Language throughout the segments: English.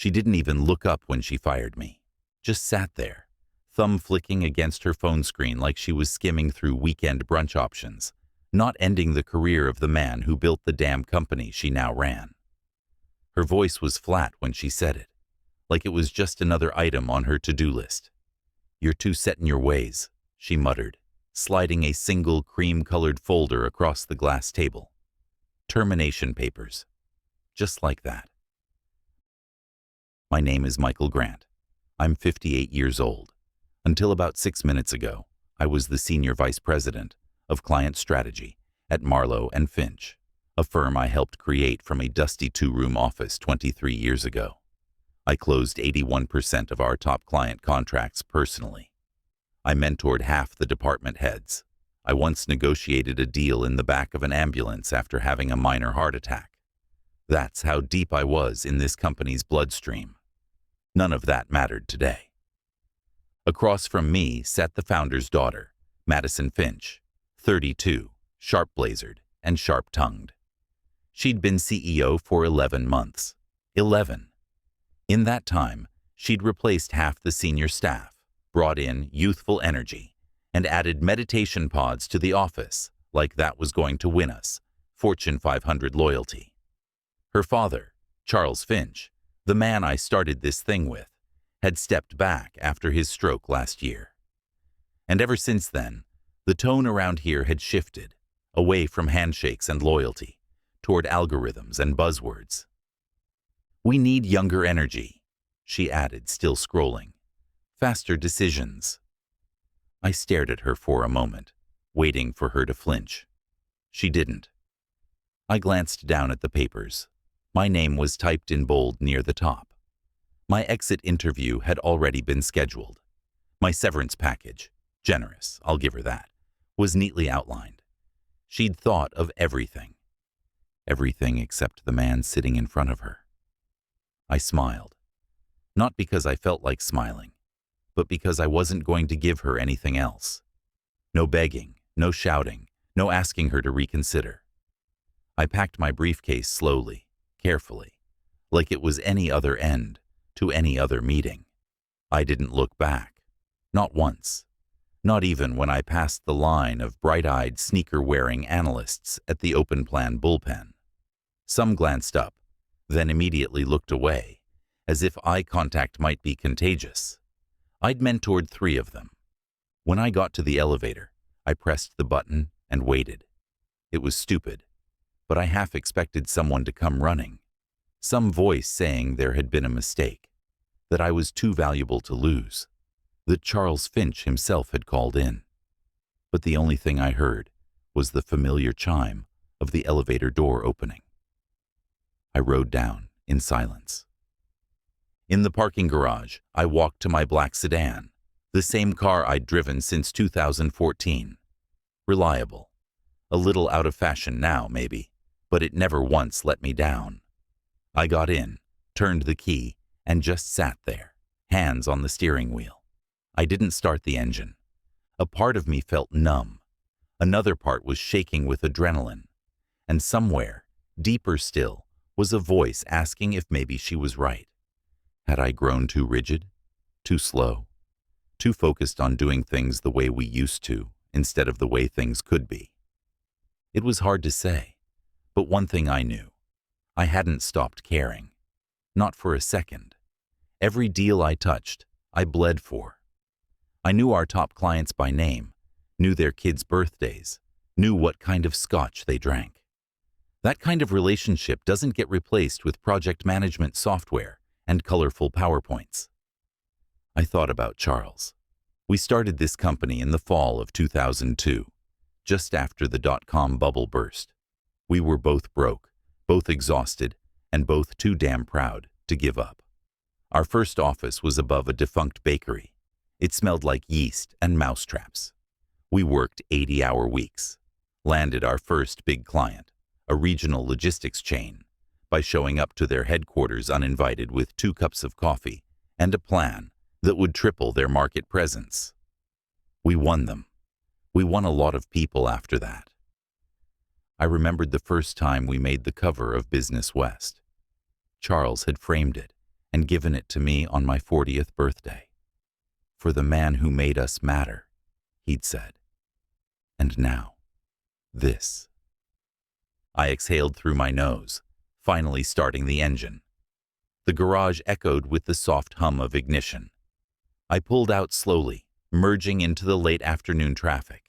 She didn't even look up when she fired me. Just sat there, thumb flicking against her phone screen like she was skimming through weekend brunch options, not ending the career of the man who built the damn company she now ran. Her voice was flat when she said it, like it was just another item on her to-do list. "You're too set in your ways," she muttered, sliding a single cream-colored folder across the glass table. Termination papers. Just like that. My name is Michael Grant. I'm 58 years old. Until about 6 minutes ago, I was the Senior Vice President of Client Strategy at Marlowe & Finch, a firm I helped create from a dusty 2-room office 23 years ago. I closed 81% of our top client contracts personally. I mentored half the department heads. I once negotiated a deal in the back of an ambulance after having a minor heart attack. That's how deep I was in this company's bloodstream. None of that mattered today. Across from me sat the founder's daughter, Madison Finch, 32, sharp-blazered and sharp-tongued. She'd been CEO for 11 months. 11. In that time, she'd replaced half the senior staff, brought in youthful energy, and added meditation pods to the office, like that was going to win us Fortune 500 loyalty. Her father, Charles Finch, the man I started this thing with, had stepped back after his stroke last year. And ever since then, the tone around here had shifted, away from handshakes and loyalty, toward algorithms and buzzwords. "We need younger energy," she added, still scrolling. "Faster decisions." I stared at her for a moment, waiting for her to flinch. She didn't. I glanced down at the papers. My name was typed in bold near the top. My exit interview had already been scheduled. My severance package, generous, I'll give her that, was neatly outlined. She'd thought of everything. Everything except the man sitting in front of her. I smiled. Not because I felt like smiling, but because I wasn't going to give her anything else. No begging, no shouting, no asking her to reconsider. I packed my briefcase slowly, carefully, like it was any other end to any other meeting. I didn't look back. Not once. Not even when I passed the line of bright-eyed, sneaker-wearing analysts at the open plan bullpen. Some glanced up, then immediately looked away, as if eye contact might be contagious. I'd mentored 3 of them. When I got to the elevator, I pressed the button and waited. It was stupid, but I half expected someone to come running. Some voice saying there had been a mistake, that I was too valuable to lose, that Charles Finch himself had called in. But the only thing I heard was the familiar chime of the elevator door opening. I rode down in silence. In the parking garage, I walked to my black sedan, the same car I'd driven since 2014. Reliable. A little out of fashion now, maybe, but it never once let me down. I got in, turned the key, and just sat there, hands on the steering wheel. I didn't start the engine. A part of me felt numb. Another part was shaking with adrenaline. And somewhere, deeper still, was a voice asking if maybe she was right. Had I grown too rigid? Too slow? Too focused on doing things the way we used to, instead of the way things could be? It was hard to say, but one thing I knew. I hadn't stopped caring. Not for a second. Every deal I touched, I bled for. I knew our top clients by name, knew their kids' birthdays, knew what kind of scotch they drank. That kind of relationship doesn't get replaced with project management software and colorful PowerPoints. I thought about Charles. We started this company in the fall of 2002, just after the dot-com bubble burst. We were both broke, both exhausted, and both too damn proud to give up. Our first office was above a defunct bakery. It smelled like yeast and mousetraps. We worked 80-hour weeks, landed our first big client, a regional logistics chain, by showing up to their headquarters uninvited with 2 cups of coffee and a plan that would triple their market presence. We won them. We won a lot of people after that. I remembered the first time we made the cover of Business West. Charles had framed it and given it to me on my 40th birthday. For the man who made us matter, he'd said. And now, this. I exhaled through my nose, finally starting the engine. The garage echoed with the soft hum of ignition. I pulled out slowly, merging into the late afternoon traffic.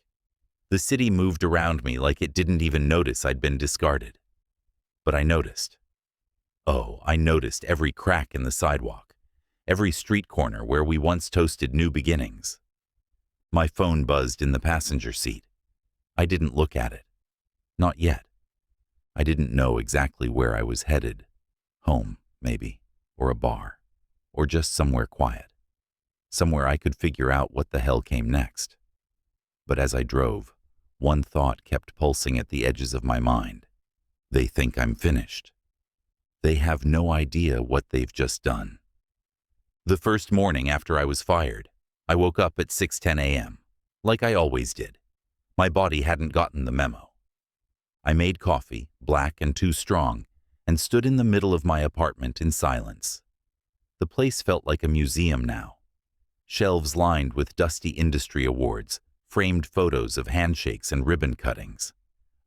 The city moved around me like it didn't even notice I'd been discarded. But I noticed. Oh, I noticed every crack in the sidewalk, every street corner where we once toasted new beginnings. My phone buzzed in the passenger seat. I didn't look at it. Not yet. I didn't know exactly where I was headed. Home, maybe, or a bar, or just somewhere quiet. Somewhere I could figure out what the hell came next. But as I drove, one thought kept pulsing at the edges of my mind. They think I'm finished. They have no idea what they've just done. The first morning after I was fired, I woke up at 6:10 a.m., like I always did. My body hadn't gotten the memo. I made coffee, black and too strong, and stood in the middle of my apartment in silence. The place felt like a museum now. Shelves lined with dusty industry awards, framed photos of handshakes and ribbon cuttings.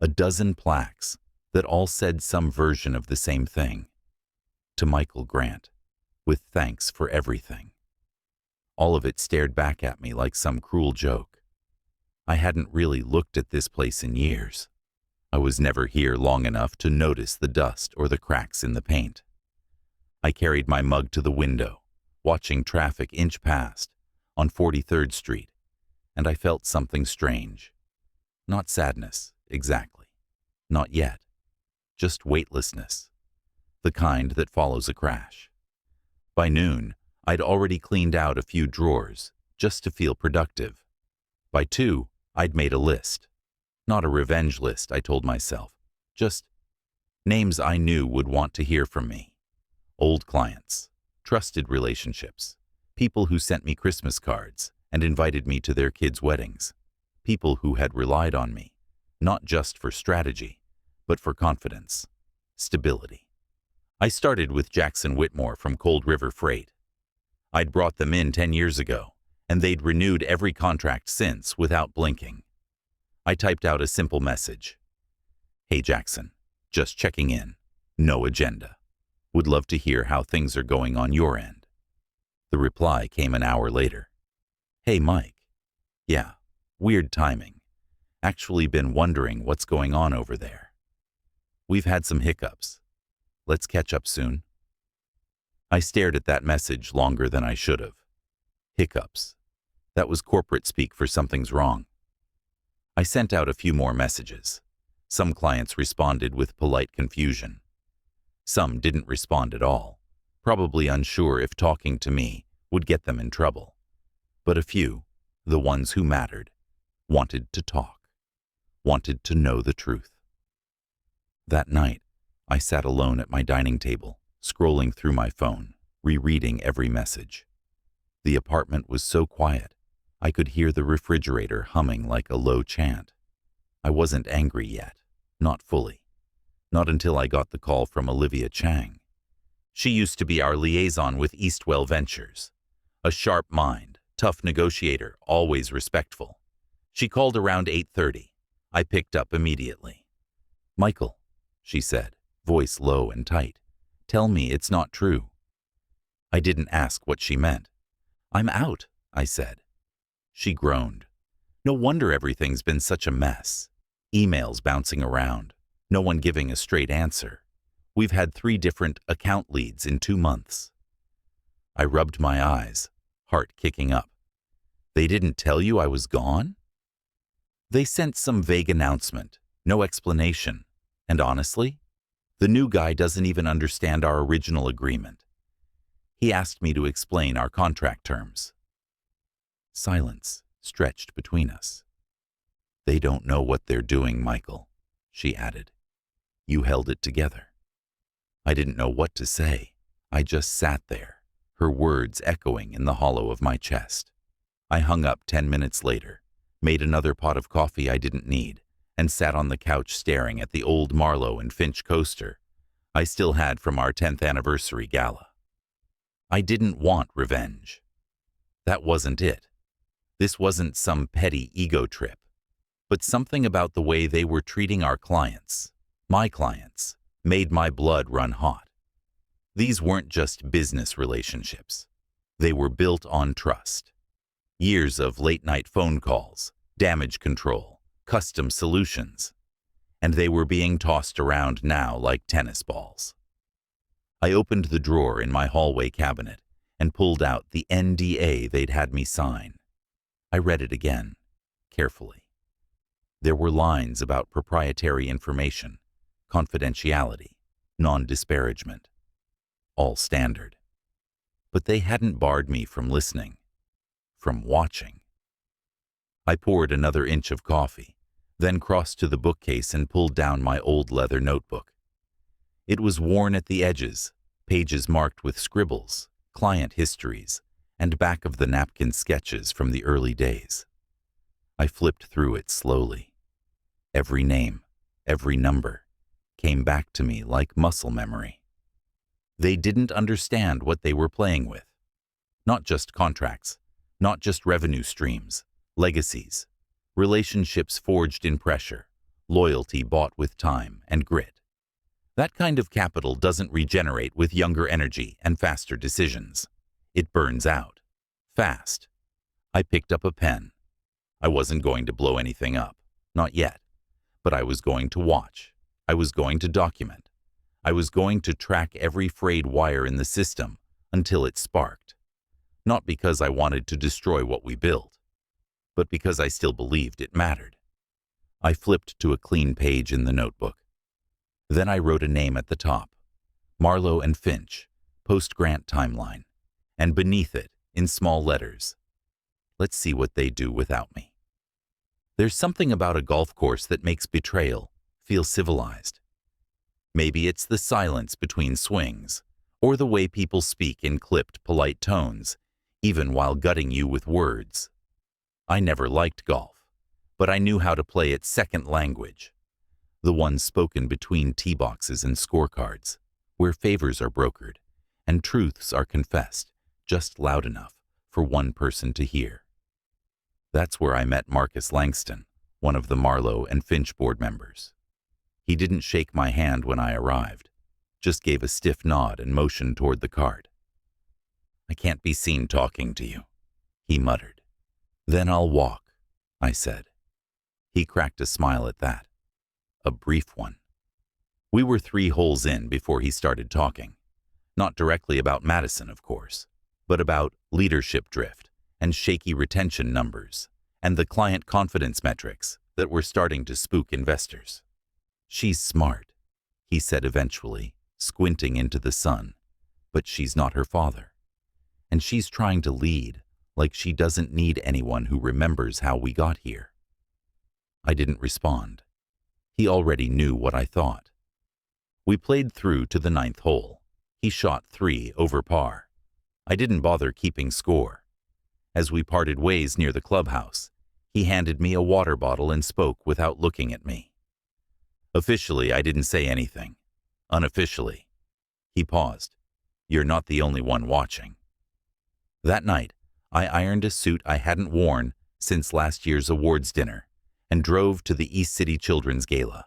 A dozen plaques that all said some version of the same thing. To Michael Grant, with thanks for everything. All of it stared back at me like some cruel joke. I hadn't really looked at this place in years. I was never here long enough to notice the dust or the cracks in the paint. I carried my mug to the window, watching traffic inch past on 43rd Street, and I felt something strange. Not sadness, exactly. Not yet. Just weightlessness. The kind that follows a crash. By noon, I'd already cleaned out a few drawers, just to feel productive. By 2, I'd made a list. Not a revenge list, I told myself. Just names I knew would want to hear from me. Old clients, trusted relationships, people who sent me Christmas cards and invited me to their kids' weddings, people who had relied on me, not just for strategy, but for confidence, stability. I started with Jackson Whitmore from Cold River Freight. I'd brought them in 10 years ago, and they'd renewed every contract since without blinking. I typed out a simple message. Hey Jackson, just checking in. No agenda. Would love to hear how things are going on your end. The reply came an hour later. Hey Mike. Yeah, weird timing. Actually been wondering what's going on over there. We've had some hiccups. Let's catch up soon. I stared at that message longer than I should have. Hiccups. That was corporate speak for something's wrong. I sent out a few more messages. Some clients responded with polite confusion. Some didn't respond at all, probably unsure if talking to me would get them in trouble. But a few, the ones who mattered, wanted to talk, wanted to know the truth. That night, I sat alone at my dining table, scrolling through my phone, rereading every message. The apartment was so quiet, I could hear the refrigerator humming like a low chant. I wasn't angry yet, not fully. Not until I got the call from Olivia Chang. She used to be our liaison with Eastwell Ventures. A sharp mind, tough negotiator, always respectful. She called around 8:30. I picked up immediately. Michael, she said, voice low and tight. Tell me it's not true. I didn't ask what she meant. I'm out, I said. She groaned. No wonder everything's been such a mess. Emails bouncing around. No one giving a straight answer. We've had 3 different account leads in 2 months. I rubbed my eyes, heart kicking up. They didn't tell you I was gone? They sent some vague announcement, no explanation. And honestly, the new guy doesn't even understand our original agreement. He asked me to explain our contract terms. Silence stretched between us. They don't know what they're doing, Michael, she added. You held it together. I didn't know what to say. I just sat there, her words echoing in the hollow of my chest. I hung up 10 minutes later, made another pot of coffee I didn't need, and sat on the couch staring at the old Marlowe and Finch coaster I still had from our 10th anniversary gala. I didn't want revenge. That wasn't it. This wasn't some petty ego trip, but something about the way they were treating our clients, my clients, made my blood run hot. These weren't just business relationships. They were built on trust. Years of late-night phone calls, damage control, custom solutions, and they were being tossed around now like tennis balls. I opened the drawer in my hallway cabinet and pulled out the NDA they'd had me sign. I read it again, carefully. There were lines about proprietary information, confidentiality, non-disparagement. All standard. But they hadn't barred me from listening, from watching. I poured another inch of coffee, then crossed to the bookcase and pulled down my old leather notebook. It was worn at the edges, pages marked with scribbles, client histories, and back-of-the-napkin sketches from the early days. I flipped through it slowly. Every name, every number, came back to me like muscle memory. They didn't understand what they were playing with. Not just contracts, not just revenue streams, legacies, relationships forged in pressure, loyalty bought with time and grit. That kind of capital doesn't regenerate with younger energy and faster decisions. It burns out. Fast. I picked up a pen. I wasn't going to blow anything up. Not yet. But I was going to watch. I was going to document. I was going to track every frayed wire in the system until it sparked. Not because I wanted to destroy what we built, but because I still believed it mattered. I flipped to a clean page in the notebook. Then I wrote a name at the top, Marlowe and Finch, post-grant timeline, and beneath it, in small letters, let's see what they do without me. There's something about a golf course that makes betrayal feel civilized. Maybe it's the silence between swings, or the way people speak in clipped, polite tones, even while gutting you with words. I never liked golf, but I knew how to play its second language, the one spoken between tee boxes and scorecards, where favors are brokered and truths are confessed just loud enough for one person to hear. That's where I met Marcus Langston, one of the Marlowe and Finch board members. He didn't shake my hand when I arrived, just gave a stiff nod and motioned toward the cart. I can't be seen talking to you, he muttered. Then I'll walk, I said. He cracked a smile at that. A brief one. We were 3 holes in before he started talking. Not directly about Madison, of course, but about leadership drift and shaky retention numbers and the client confidence metrics that were starting to spook investors. She's smart, he said eventually, squinting into the sun, but she's not her father. And she's trying to lead like she doesn't need anyone who remembers how we got here. I didn't respond. He already knew what I thought. We played through to the 9th hole. He shot 3 over par. I didn't bother keeping score. As we parted ways near the clubhouse, he handed me a water bottle and spoke without looking at me. Officially, I didn't say anything. Unofficially. He paused. You're not the only one watching. That night, I ironed a suit I hadn't worn since last year's awards dinner and drove to the East City Children's Gala,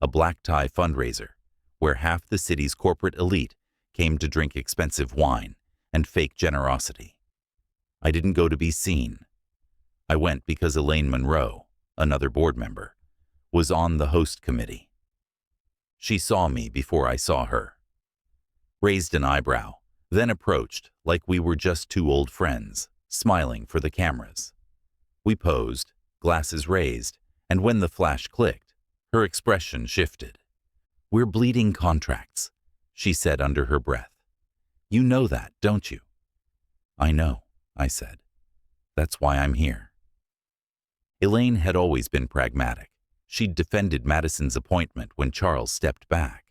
a black tie fundraiser where half the city's corporate elite came to drink expensive wine and fake generosity. I didn't go to be seen. I went because Elaine Monroe, another board member, was on the host committee. She saw me before I saw her. Raised an eyebrow, then approached like we were just 2 old friends, smiling for the cameras. We posed, glasses raised, and when the flash clicked, her expression shifted. We're bleeding contracts, she said under her breath. You know that, don't you? I know, I said. That's why I'm here. Elaine had always been pragmatic. She'd defended Madison's appointment when Charles stepped back,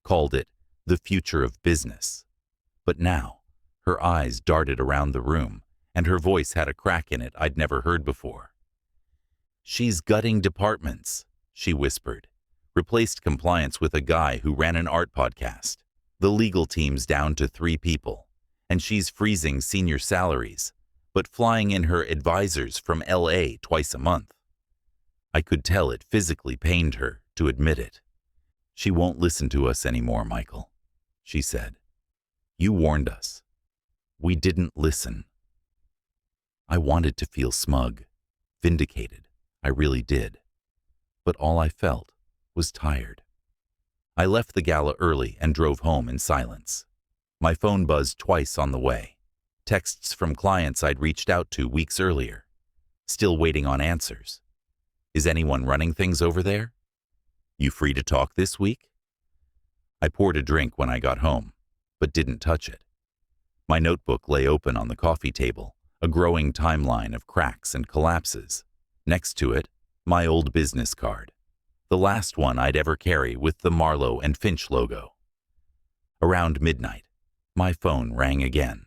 called it the future of business. But now, her eyes darted around the room, and her voice had a crack in it I'd never heard before. She's gutting departments, she whispered, replaced compliance with a guy who ran an art podcast, the legal team's down to 3 people, and she's freezing senior salaries, but flying in her advisors from LA twice a month. I could tell it physically pained her to admit it. She won't listen to us anymore, Michael, she said. You warned us. We didn't listen. I wanted to feel smug, vindicated. I really did. But all I felt was tired. I left the gala early and drove home in silence. My phone buzzed twice on the way. Texts from clients I'd reached out to weeks earlier. Still waiting on answers. Is anyone running things over there? You free to talk this week? I poured a drink when I got home, but didn't touch it. My notebook lay open on the coffee table, a growing timeline of cracks and collapses. Next to it, my old business card, the last one I'd ever carry with the Marlowe and Finch logo. Around midnight, my phone rang again.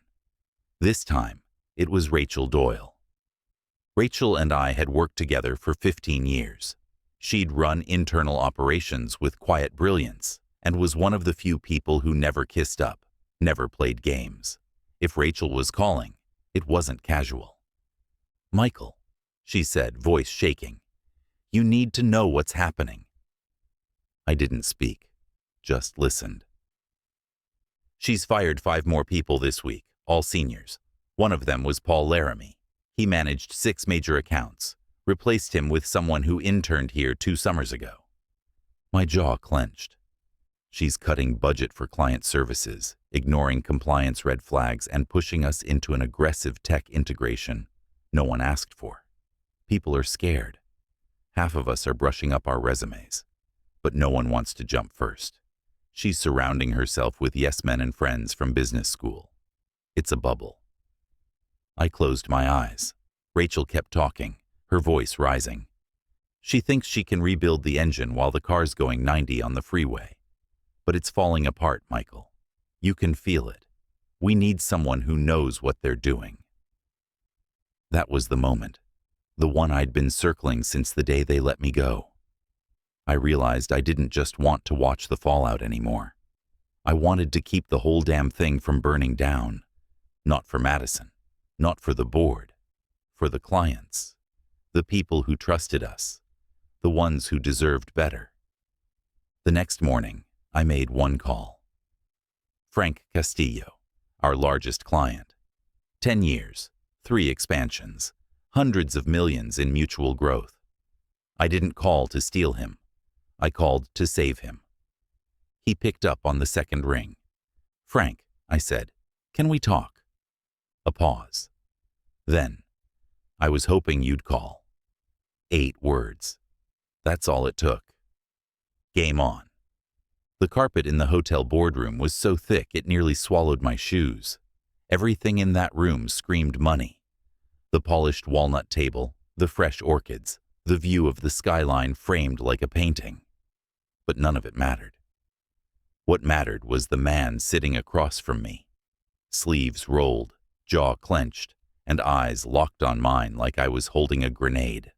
This time, it was Rachel Doyle. Rachel and I had worked together for 15 years. She'd run internal operations with quiet brilliance and was one of the few people who never kissed up, never played games. If Rachel was calling, it wasn't casual. Michael, she said, voice shaking, you need to know what's happening. I didn't speak, just listened. She's fired 5 more people this week, all seniors. One of them was Paul Laramie. He managed 6 major accounts, replaced him with someone who interned here 2 summers ago. My jaw clenched. She's cutting budget for client services, ignoring compliance red flags, and pushing us into an aggressive tech integration no one asked for. People are scared. Half of us are brushing up our resumes, but no one wants to jump first. She's surrounding herself with yes-men and friends from business school. It's a bubble. I closed my eyes. Rachel kept talking, her voice rising. She thinks she can rebuild the engine while the car's going 90 on the freeway. But it's falling apart, Michael. You can feel it. We need someone who knows what they're doing. That was the moment, the one I'd been circling since the day they let me go. I realized I didn't just want to watch the fallout anymore. I wanted to keep the whole damn thing from burning down. Not for Madison, not for the board, for the clients, the people who trusted us, the ones who deserved better. The next morning, I made one call. Frank Castillo, our largest client. 10 years, 3 expansions, hundreds of millions in mutual growth. I didn't call to steal him. I called to save him. He picked up on the second ring. Frank, I said, can we talk? A pause. Then, I was hoping you'd call. 8 words. That's all it took. Game on. The carpet in the hotel boardroom was so thick it nearly swallowed my shoes. Everything in that room screamed money. The polished walnut table, the fresh orchids, the view of the skyline framed like a painting. But none of it mattered. What mattered was the man sitting across from me. Sleeves rolled, jaw clenched, and eyes locked on mine like I was holding a grenade.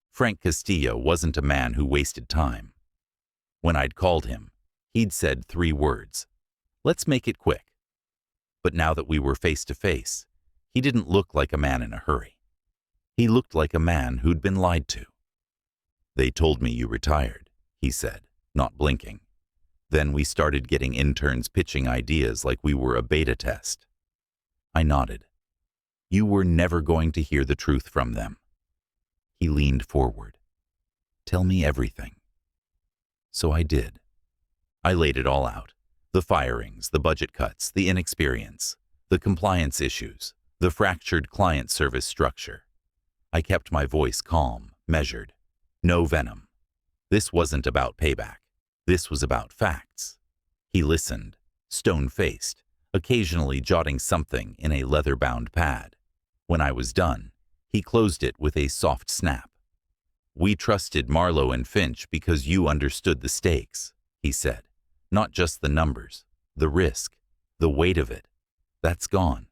Frank Castillo wasn't a man who wasted time. When I'd called him, he'd said 3 words. Let's make it quick. But now that we were face to face, he didn't look like a man in a hurry. He looked like a man who'd been lied to. They told me you retired, he said, not blinking. Then we started getting interns pitching ideas like we were a beta test. I nodded. You were never going to hear the truth from them. He leaned forward. Tell me everything. So I did. I laid it all out. The firings, the budget cuts, the inexperience, the compliance issues, the fractured client service structure. I kept my voice calm, measured. No venom. This wasn't about payback. This was about facts. He listened, stone-faced, occasionally jotting something in a leather-bound pad. When I was done, he closed it with a soft snap. We trusted Marlowe and Finch because you understood the stakes, he said. Not just the numbers, the risk, the weight of it. That's gone.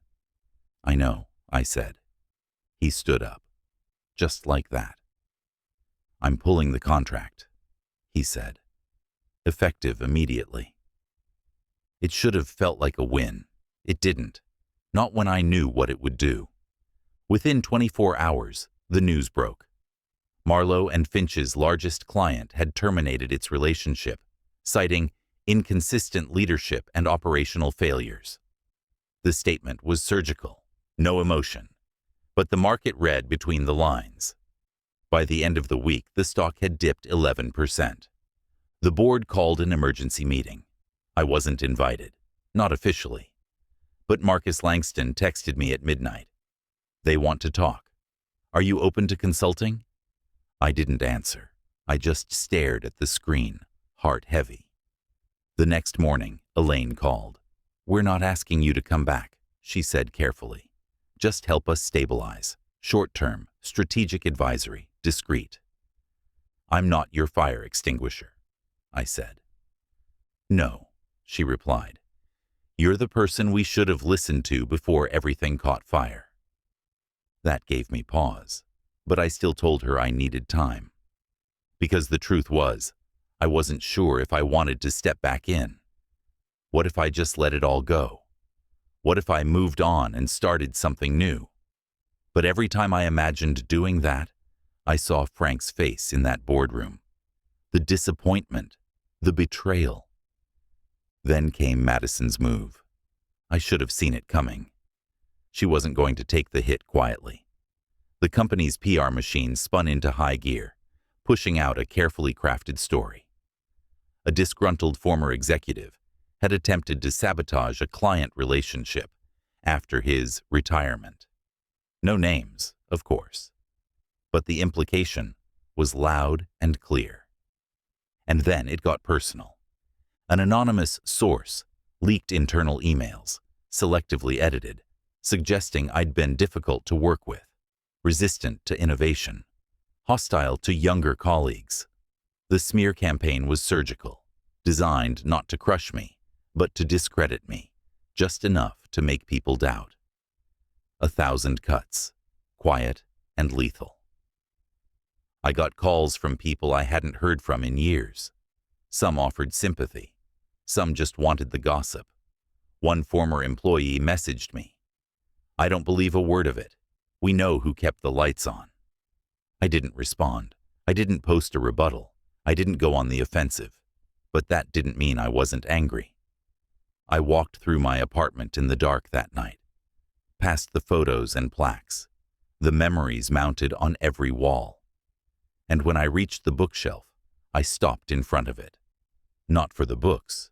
I know, I said. He stood up. Just like that. I'm pulling the contract, he said. Effective immediately. It should have felt like a win. It didn't. Not when I knew what it would do. Within 24 hours, the news broke. Marlowe and Finch's largest client had terminated its relationship, citing inconsistent leadership and operational failures. The statement was surgical, no emotion, but the market read between the lines. By the end of the week, the stock had dipped 11%. The board called an emergency meeting. I wasn't invited, not officially. But Marcus Langston texted me at midnight. They want to talk. Are you open to consulting? I didn't answer. I just stared at the screen, heart heavy. The next morning, Elaine called. We're not asking you to come back, she said carefully. Just help us stabilize. Short-term, strategic advisory, discreet. I'm not your fire extinguisher, I said. No, she replied. You're the person we should have listened to before everything caught fire. That gave me pause, but I still told her I needed time. Because the truth was, I wasn't sure if I wanted to step back in. What if I just let it all go? What if I moved on and started something new? But every time I imagined doing that, I saw Frank's face in that boardroom. The disappointment, the betrayal. Then came Madison's move. I should have seen it coming. She wasn't going to take the hit quietly. The company's PR machine spun into high gear, pushing out a carefully crafted story. A disgruntled former executive had attempted to sabotage a client relationship after his retirement. No names, of course, but the implication was loud and clear. And then it got personal. An anonymous source leaked internal emails, selectively edited, suggesting I'd been difficult to work with, resistant to innovation, hostile to younger colleagues. The smear campaign was surgical, designed not to crush me, but to discredit me, just enough to make people doubt. 1,000 cuts, quiet and lethal. I got calls from people I hadn't heard from in years. Some offered sympathy. Some just wanted the gossip. One former employee messaged me. I don't believe a word of it. We know who kept the lights on. I didn't respond. I didn't post a rebuttal. I didn't go on the offensive. But that didn't mean I wasn't angry. I walked through my apartment in the dark that night, past the photos and plaques, the memories mounted on every wall. And when I reached the bookshelf, I stopped in front of it. Not for the books,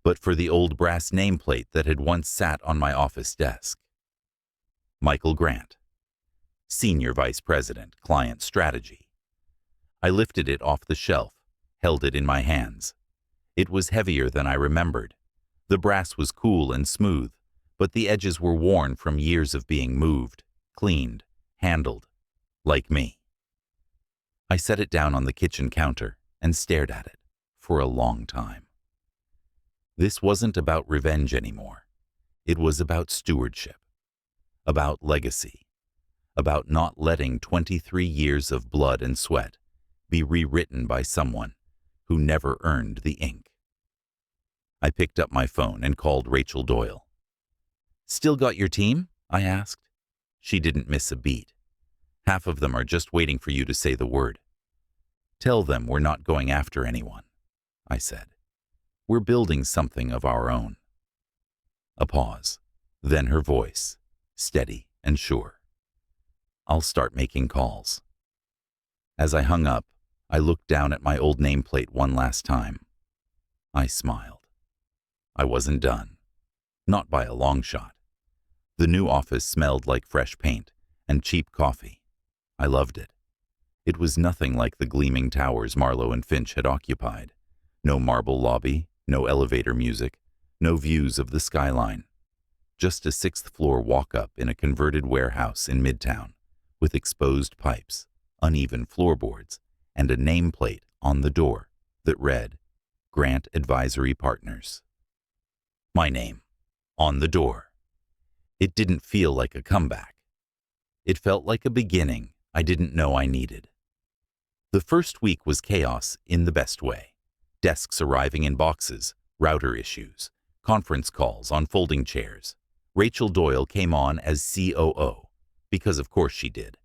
but for the old brass nameplate that had once sat on my office desk. Michael Grant, Senior Vice President, Client Strategy. I lifted it off the shelf, held it in my hands. It was heavier than I remembered. The brass was cool and smooth, but the edges were worn from years of being moved, cleaned, handled, like me. I set it down on the kitchen counter and stared at it for a long time. This wasn't about revenge anymore. It was about stewardship, about legacy, about not letting 23 years of blood and sweat be rewritten by someone who never earned the ink. I picked up my phone and called Rachel Doyle. Still got your team? I asked. She didn't miss a beat. Half of them are just waiting for you to say the word. Tell them we're not going after anyone, I said. We're building something of our own. A pause, then her voice, steady and sure. I'll start making calls. As I hung up, I looked down at my old nameplate one last time. I smiled. I wasn't done. Not by a long shot. The new office smelled like fresh paint and cheap coffee. I loved it. It was nothing like the gleaming towers Marlowe and Finch had occupied. No marble lobby, no elevator music, no views of the skyline. Just a sixth-floor walk-up in a converted warehouse in Midtown, with exposed pipes, uneven floorboards, and a nameplate on the door that read, Grant Advisory Partners. My name, on the door. It didn't feel like a comeback. It felt like a beginning I didn't know I needed. The first week was chaos in the best way. Desks arriving in boxes, router issues, conference calls on folding chairs, Rachel Doyle came on as COO, because of course she did,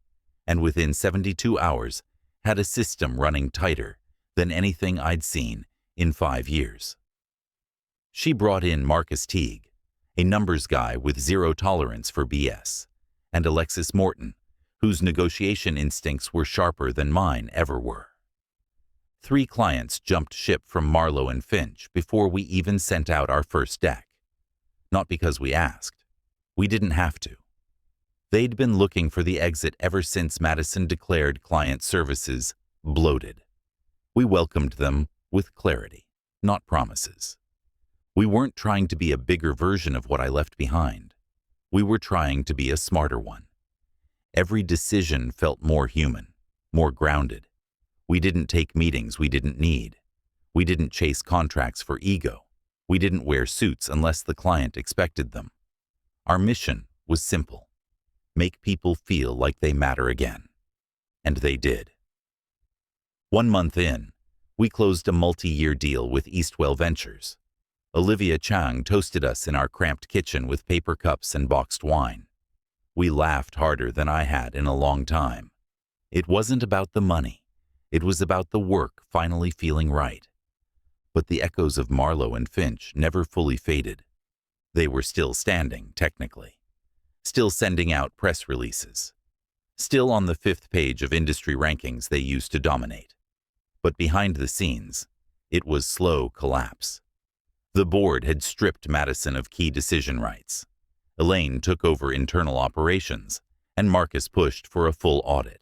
and within 72 hours had a system running tighter than anything I'd seen in 5 years. She brought in Marcus Teague, a numbers guy with zero tolerance for BS, and Alexis Morton, whose negotiation instincts were sharper than mine ever were. 3 clients jumped ship from Marlowe and Finch before we even sent out our first deck. Not because we asked. We didn't have to. They'd been looking for the exit ever since Madison declared client services bloated. We welcomed them with clarity, not promises. We weren't trying to be a bigger version of what I left behind. We were trying to be a smarter one. Every decision felt more human, more grounded. We didn't take meetings we didn't need. We didn't chase contracts for ego. We didn't wear suits unless the client expected them. Our mission was simple: make people feel like they matter again. And they did. 1 month in, we closed a multi-year deal with Eastwell Ventures. Olivia Chang toasted us in our cramped kitchen with paper cups and boxed wine. We laughed harder than I had in a long time. It wasn't about the money. It was about the work finally feeling right. But the echoes of Marlowe and Finch never fully faded. They were still standing, technically. Still sending out press releases. Still on the 5th page of industry rankings they used to dominate. But behind the scenes, it was slow collapse. The board had stripped Madison of key decision rights. Elaine took over internal operations, and Marcus pushed for a full audit.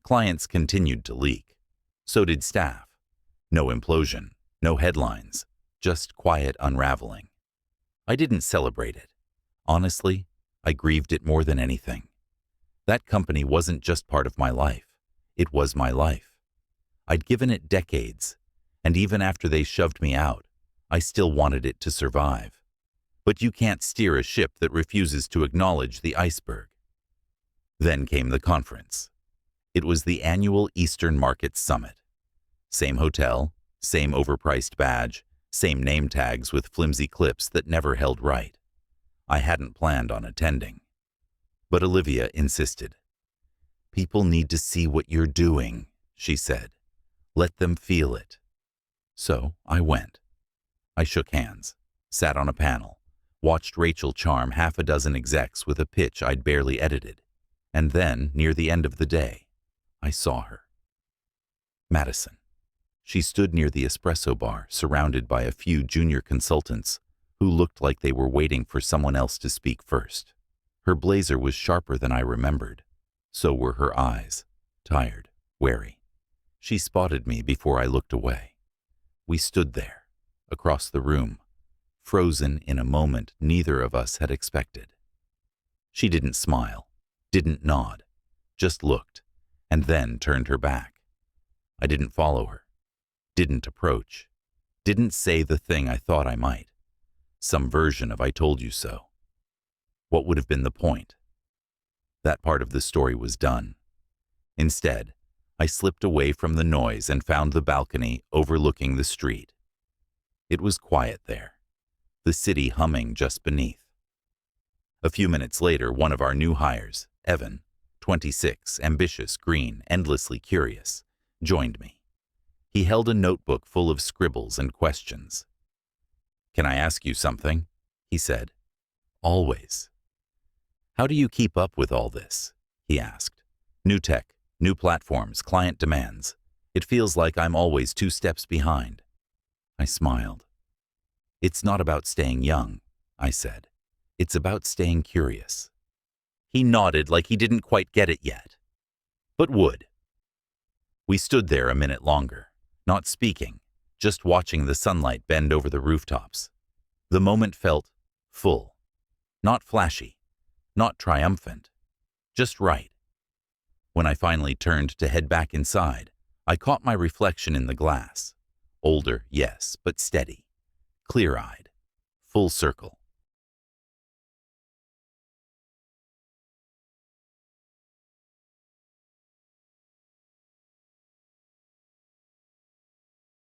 Clients continued to leak. So did staff. No implosion, no headlines, just quiet unraveling. I didn't celebrate it. Honestly, I grieved it more than anything. That company wasn't just part of my life. It was my life. I'd given it decades, and even after they shoved me out, I still wanted it to survive. But you can't steer a ship that refuses to acknowledge the iceberg. Then came the conference. It was the annual Eastern Markets Summit. Same hotel, same overpriced badge, same name tags with flimsy clips that never held right. I hadn't planned on attending. But Olivia insisted. "People need to see what you're doing," she said. "Let them feel it." So I went. I shook hands, sat on a panel, watched Rachel charm half a dozen execs with a pitch I'd barely edited, and then, near the end of the day, I saw her. Madison. She stood near the espresso bar, surrounded by a few junior consultants who looked like they were waiting for someone else to speak first. Her blazer was sharper than I remembered. So were her eyes, tired, wary. She spotted me before I looked away. We stood there, across the room, frozen in a moment neither of us had expected. She didn't smile, didn't nod, just looked, and then turned her back. I didn't follow her, didn't approach, didn't say the thing I thought I might. Some version of "I told you so." What would have been the point? That part of the story was done. Instead, I slipped away from the noise and found the balcony overlooking the street. It was quiet there, the city humming just beneath. A few minutes later, one of our new hires, Evan, 26, ambitious, green, endlessly curious, joined me. He held a notebook full of scribbles and questions. "Can I ask you something?" he said. "Always." "How do you keep up with all this?" he asked. "New tech, new platforms, client demands. It feels like I'm always 2 steps behind." I smiled. "It's not about staying young," I said. "It's about staying curious." He nodded like he didn't quite get it yet, but would. We stood there a minute longer, not speaking, just watching the sunlight bend over the rooftops. The moment felt full, not flashy, not triumphant, just right. When I finally turned to head back inside, I caught my reflection in the glass. Older, yes, but steady. Clear-eyed. Full circle.